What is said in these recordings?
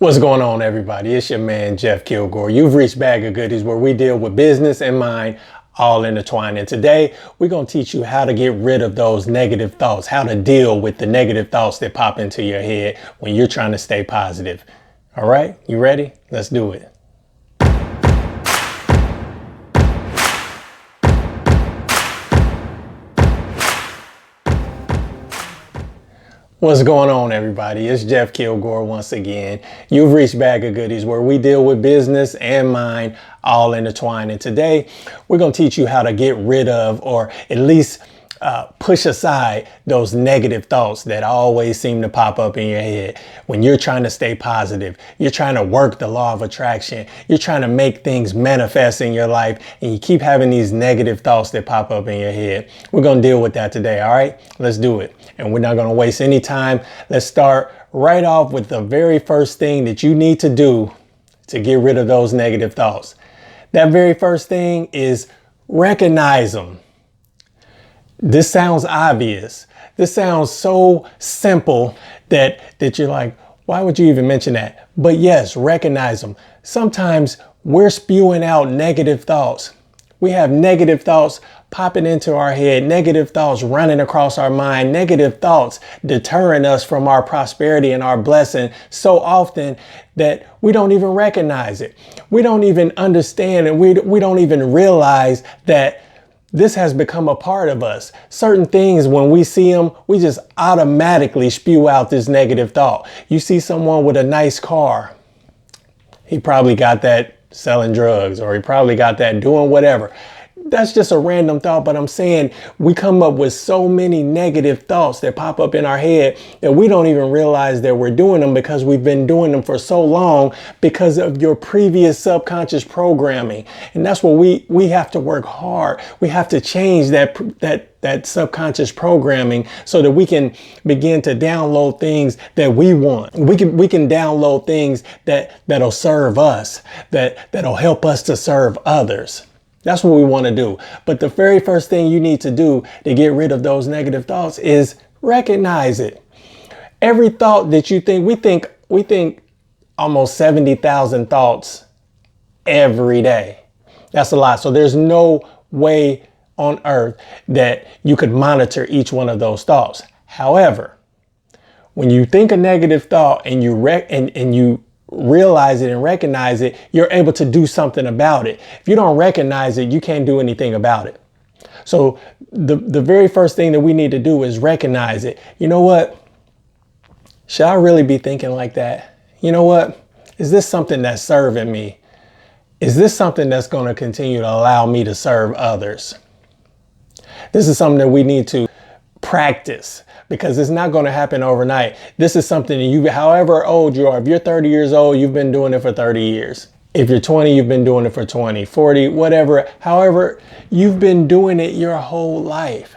What's going on, everybody? It's your man, Jeff Kilgore. You've reached Bag of Goodies, where we deal with business and mind all intertwined. And today we're going to teach you how to get rid of those negative thoughts, how to deal with the negative thoughts that pop into your head when you're trying to stay positive. All right, you ready? Let's do it. What's going on, everybody? It's Jeff Kilgore once again. You've reached Bag of Goodies, where we deal with business and mind all intertwined. And today we're going to teach you how to get rid of, or at least push aside, those negative thoughts that always seem to pop up in your head when you're trying to stay positive. You're trying to work the law of attraction. You're trying to make things manifest in your life, and you keep having these negative thoughts that pop up in your head. We're going to deal with that today. All right, let's do it. And we're not going to waste any time. Let's start right off with the very first thing that you need to do to get rid of those negative thoughts. That very first thing is recognize them. This sounds obvious. This sounds so simple that you're like, why would you even mention that? But yes, recognize them. Sometimes we're spewing out negative thoughts. We have negative thoughts popping into our head, negative thoughts running across our mind, negative thoughts deterring us from our prosperity and our blessing so often that we don't even recognize it. We don't even understand, and we don't even realize that this has become a part of us. Certain things, when we see them, we just automatically spew out this negative thought. You see someone with a nice car. He probably got that selling drugs, or he probably got that doing whatever. That's just a random thought, but I'm saying we come up with so many negative thoughts that pop up in our head that we don't even realize that we're doing them, because we've been doing them for so long because of your previous subconscious programming. And that's what we have to work hard. We have to change that subconscious programming so that we can begin to download things that we want. We can download things that'll serve us, that'll help us to serve others. That's what we want to do. But the very first thing you need to do to get rid of those negative thoughts is recognize it. Every thought that you think, we think almost 70,000 thoughts every day. That's a lot. So there's no way on earth that you could monitor each one of those thoughts. However, when you think a negative thought and you realize it and recognize it, you're able to do something about it. If you don't recognize it, you can't do anything about it. So the very first thing that we need to do is recognize it. You know what? Should I really be thinking like that? You know what? Is this something that's serving me? Is this something that's going to continue to allow me to serve others? This is something that we need to practice, because it's not going to happen overnight. This is something that you, however old you are, if you're 30 years old, you've been doing it for 30 years. If you're 20, you've been doing it for 20, 40, whatever. However, you've been doing it your whole life.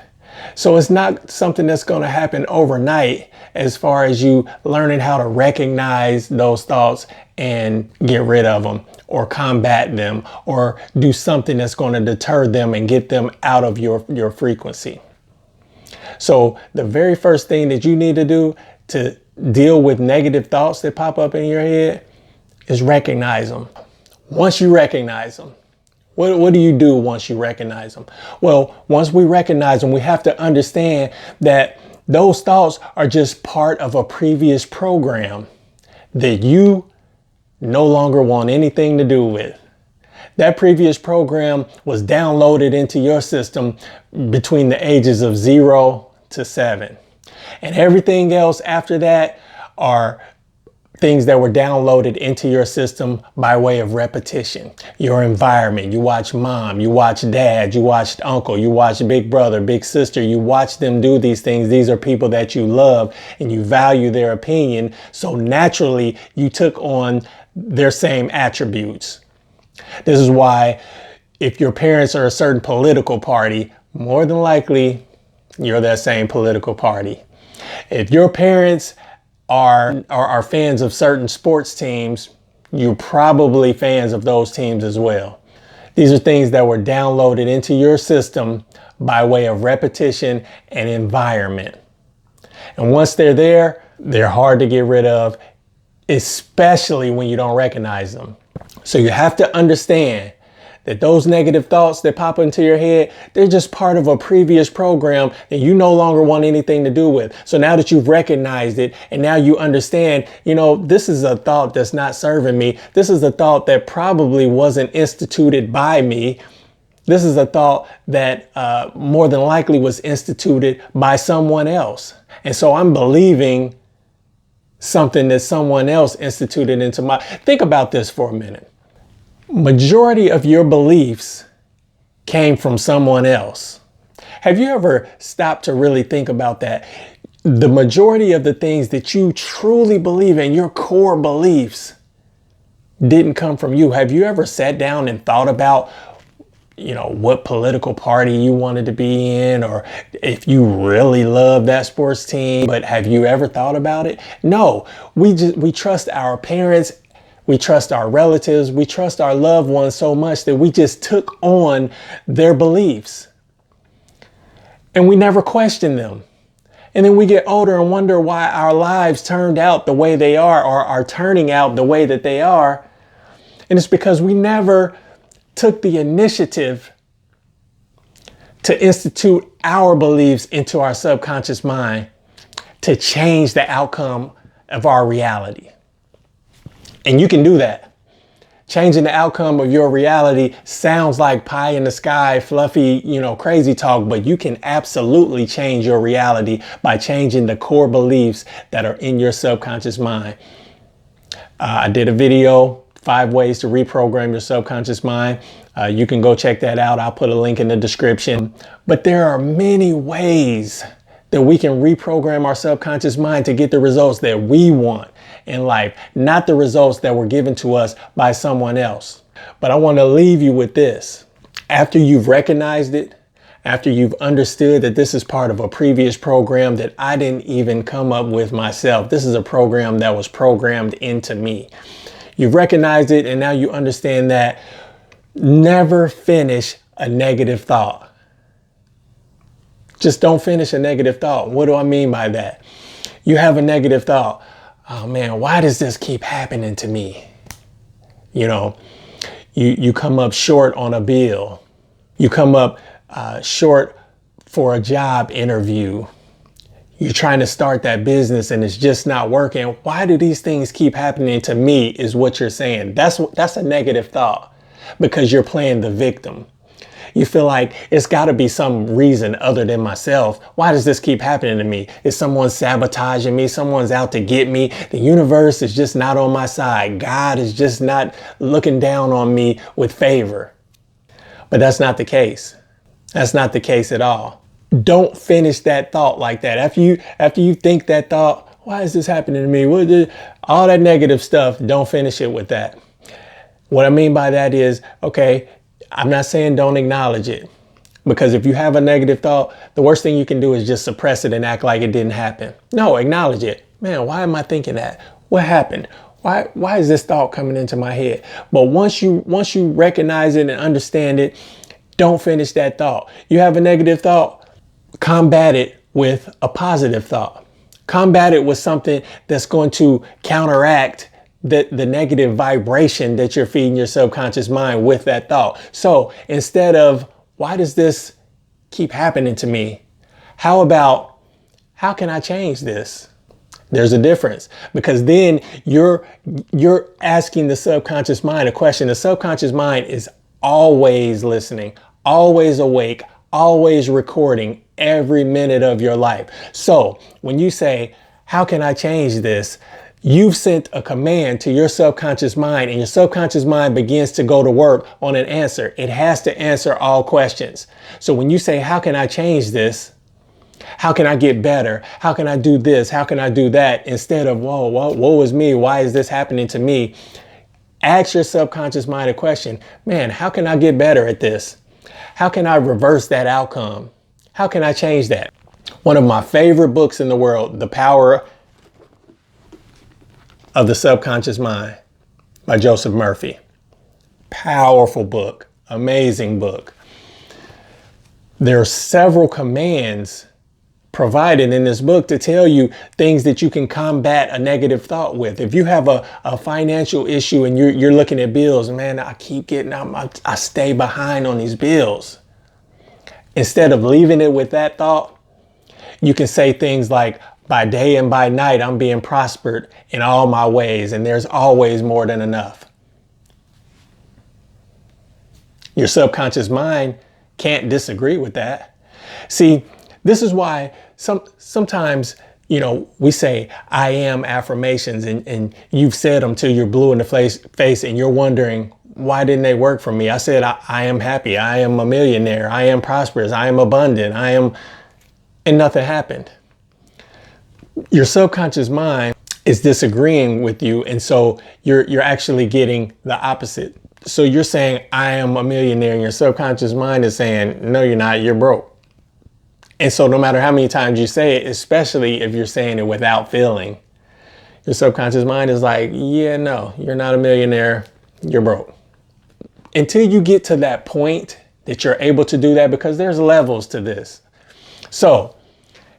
So it's not something that's going to happen overnight, as far as you learning how to recognize those thoughts and get rid of them, or combat them, or do something that's going to deter them and get them out of your frequency. So the very first thing that you need to do to deal with negative thoughts that pop up in your head is recognize them. Once you recognize them, what do you do once you recognize them? Well, once we recognize them, we have to understand that those thoughts are just part of a previous program that you no longer want anything to do with. That previous program was downloaded into your system between the ages of 0 to 7. And everything else after that are things that were downloaded into your system by way of repetition. Your environment. You watch mom, you watch dad, you watched uncle, you watch big brother, big sister. You watch them do these things. These are people that you love and you value their opinion. So naturally you took on their same attributes. This is why if your parents are a certain political party, more than likely you're that same political party. If your parents are fans of certain sports teams, you're probably fans of those teams as well. These are things that were downloaded into your system by way of repetition and environment. And once they're there, they're hard to get rid of. especially when you don't recognize them. So you have to understand that those negative thoughts that pop into your head, they're just part of a previous program that you no longer want anything to do with. So now that you've recognized it and now you understand, this is a thought that's not serving me. This is a thought that probably wasn't instituted by me. This is a thought that more than likely was instituted by someone else. And so I'm believing something that someone else instituted into my... Think about this for a minute. Majority of your beliefs came from someone else. Have you ever stopped to really think about that? The majority of the things that you truly believe in, your core beliefs, didn't come from you. Have you ever sat down and thought about, what political party you wanted to be in, or if you really love that sports team? But have you ever thought about it? No, we trust our parents. We trust our relatives. We trust our loved ones so much that we just took on their beliefs and we never question them. And then we get older and wonder why our lives turned out the way they are, or are turning out the way that they are. And it's because we never took the initiative to institute our beliefs into our subconscious mind to change the outcome of our reality. And you can do that. Changing the outcome of your reality sounds like pie in the sky, fluffy, crazy talk, but you can absolutely change your reality by changing the core beliefs that are in your subconscious mind. I did a video, 5 ways to reprogram your subconscious mind. You can go check that out. I'll put a link in the description. But there are many ways that we can reprogram our subconscious mind to get the results that we want in life, not the results that were given to us by someone else. But I want to leave you with this. After you've recognized it, after you've understood that this is part of a previous program that I didn't even come up with myself, this is a program that was programmed into me. You've recognized it, and now you understand that. Never finish a negative thought. Just don't finish a negative thought. What do I mean by that? You have a negative thought. Oh man, why does this keep happening to me? You come up short on a bill. You come up short for a job interview. You're trying to start that business and it's just not working. Why do these things keep happening to me is what you're saying. That's a negative thought because you're playing the victim. You feel like it's got to be some reason other than myself. Why does this keep happening to me? Is someone sabotaging me? Someone's out to get me? The universe is just not on my side. God is just not looking down on me with favor. But that's not the case. That's not the case at all. Don't finish that thought like that. After you think that thought, why is this happening to me? All that negative stuff, don't finish it with that. What I mean by that is, okay, I'm not saying don't acknowledge it, because if you have a negative thought, the worst thing you can do is just suppress it and act like it didn't happen. No, acknowledge it. Man, why am I thinking that? What happened? Why is this thought coming into my head? But once you recognize it and understand it, don't finish that thought. You have a negative thought, combat it with a positive thought. Combat it with something that's going to counteract the negative vibration that you're feeding your subconscious mind with that thought. So instead of, why does this keep happening to me? How about, how can I change this? There's a difference, because then you're asking the subconscious mind a question. The subconscious mind is always listening, always awake, always recording every minute of your life. So when you say, how can I change this? You've sent a command to your subconscious mind, and your subconscious mind begins to go to work on an answer. It has to answer all questions. So when you say, how can I change this? How can I get better? How can I do this? How can I do that? Instead of, whoa, woe is me. Why is this happening to me? Ask your subconscious mind a question. Man, how can I get better at this? How can I reverse that outcome? How can I change that? One of my favorite books in the world, The Power of the Subconscious Mind by Joseph Murphy. Powerful book, amazing book. There are several commands provided in this book to tell you things that you can combat a negative thought with. If you have a financial issue and you're looking at bills, man, I keep getting out, I stay behind on these bills. Instead of leaving it with that thought, you can say things like, by day and by night, I'm being prospered in all my ways, and there's always more than enough. Your subconscious mind can't disagree with that. See, this is why sometimes, we say I am affirmations and you've said them till you're blue in the face and you're wondering, why didn't they work for me? I said, I am happy. I am a millionaire. I am prosperous. I am abundant. And nothing happened. Your subconscious mind is disagreeing with you. And so you're actually getting the opposite. So you're saying, I am a millionaire, and your subconscious mind is saying, no, you're not, you're broke. And so no matter how many times you say it, especially if you're saying it without feeling, your subconscious mind is like, yeah, no, you're not a millionaire, you're broke. Until you get to that point that you're able to do that, because there's levels to this. So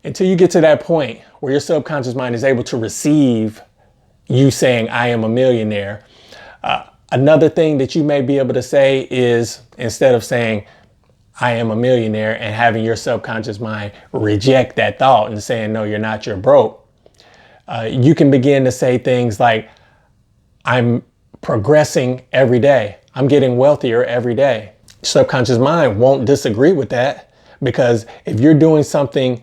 until you get to that point where your subconscious mind is able to receive you saying, I am a millionaire, another thing that you may be able to say is, instead of saying, I am a millionaire, and having your subconscious mind reject that thought and saying, no, you're not, you're broke, you can begin to say things like, I'm progressing every day. I'm getting wealthier every day. Subconscious mind won't disagree with that, because if you're doing something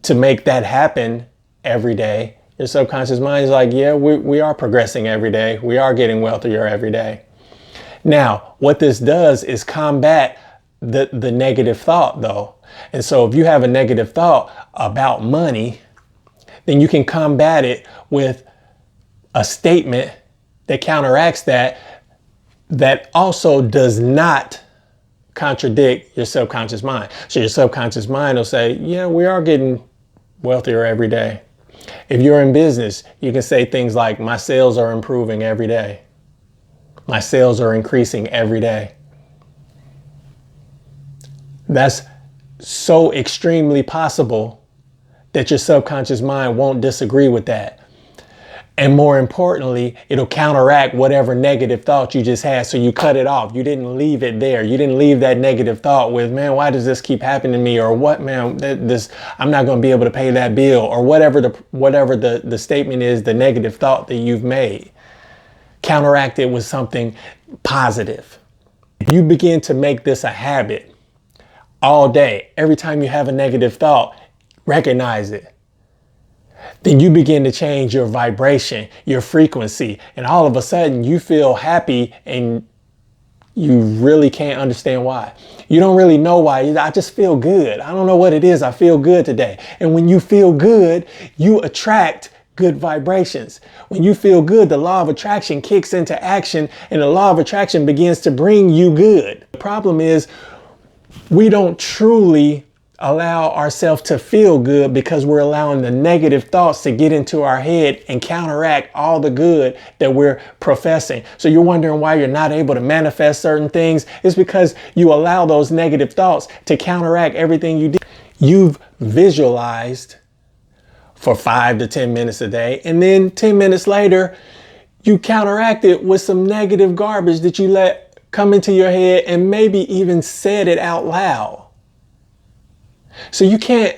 to make that happen every day, your subconscious mind is like, yeah, we are progressing every day. We are getting wealthier every day. Now, what this does is combat the negative thought, though. And so if you have a negative thought about money, then you can combat it with a statement that counteracts that also does not contradict your subconscious mind. So your subconscious mind will say, yeah, we are getting wealthier every day. If you're in business, you can say things like, my sales are improving every day. My sales are increasing every day. That's so extremely possible that your subconscious mind won't disagree with that. And more importantly, it'll counteract whatever negative thought you just had. So you cut it off. You didn't leave it there. You didn't leave that negative thought with, man, why does this keep happening to me? Or what, man, I'm not going to be able to pay that bill, or whatever the statement is, the negative thought that you've made. Counteract it with something positive. If you begin to make this a habit all day, every time you have a negative thought, recognize it. Then you begin to change your vibration, your frequency, and all of a sudden you feel happy, and you really can't understand why. You don't really know why. I just feel good. I don't know what it is. I feel good today. And when you feel good, you attract good vibrations. When you feel good, the law of attraction kicks into action, and the law of attraction begins to bring you good. The problem is we don't truly allow ourselves to feel good, because we're allowing the negative thoughts to get into our head and counteract all the good that we're professing. So you're wondering why you're not able to manifest certain things. It's because you allow those negative thoughts to counteract everything you did. You've visualized for 5 to 10 minutes a day, and then 10 minutes later, you counteract it with some negative garbage that you let come into your head, and maybe even said it out loud. So you can't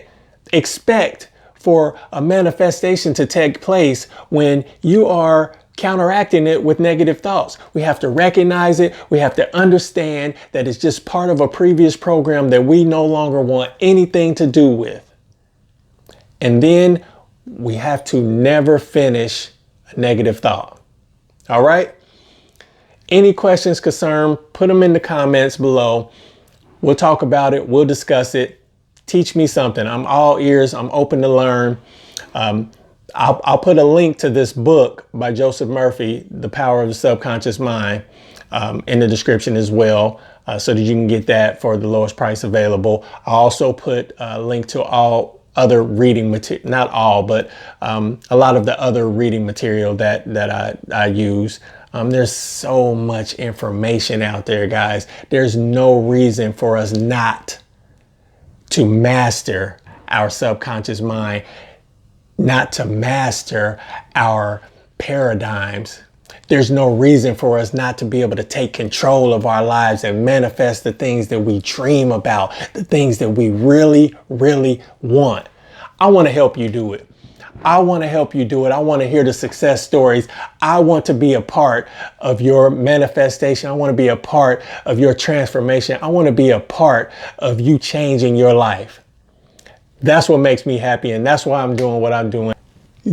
expect for a manifestation to take place when you are counteracting it with negative thoughts. We have to recognize it. We have to understand that it's just part of a previous program that we no longer want anything to do with. And then we have to never finish a negative thought. All right? Any questions, concern, put them in the comments below. We'll talk about it. We'll discuss it. Teach me something. I'm all ears. I'm open to learn. I'll put a link to this book by Joseph Murphy, The Power of the Subconscious Mind, in the description as well, so that you can get that for the lowest price available. I'll also put a link to all other reading material, not all, but a lot of the other reading material that I use. There's so much information out there, guys. There's no reason for us not to master our subconscious mind, not to master our paradigms. There's no reason for us not to be able to take control of our lives and manifest the things that we dream about, the things that we really, really want. I want to help you do it. I want to help you do it. I want to hear the success stories. I want to be a part of your manifestation. I want to be a part of your transformation. I want to be a part of you changing your life. That's what makes me happy, and that's why I'm doing what I'm doing.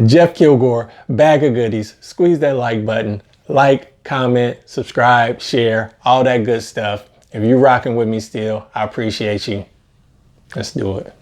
Jeff Kilgore, bag of goodies. Squeeze that like button. Like, comment, subscribe, share, all that good stuff. If you're rocking with me still, I appreciate you. Let's do it.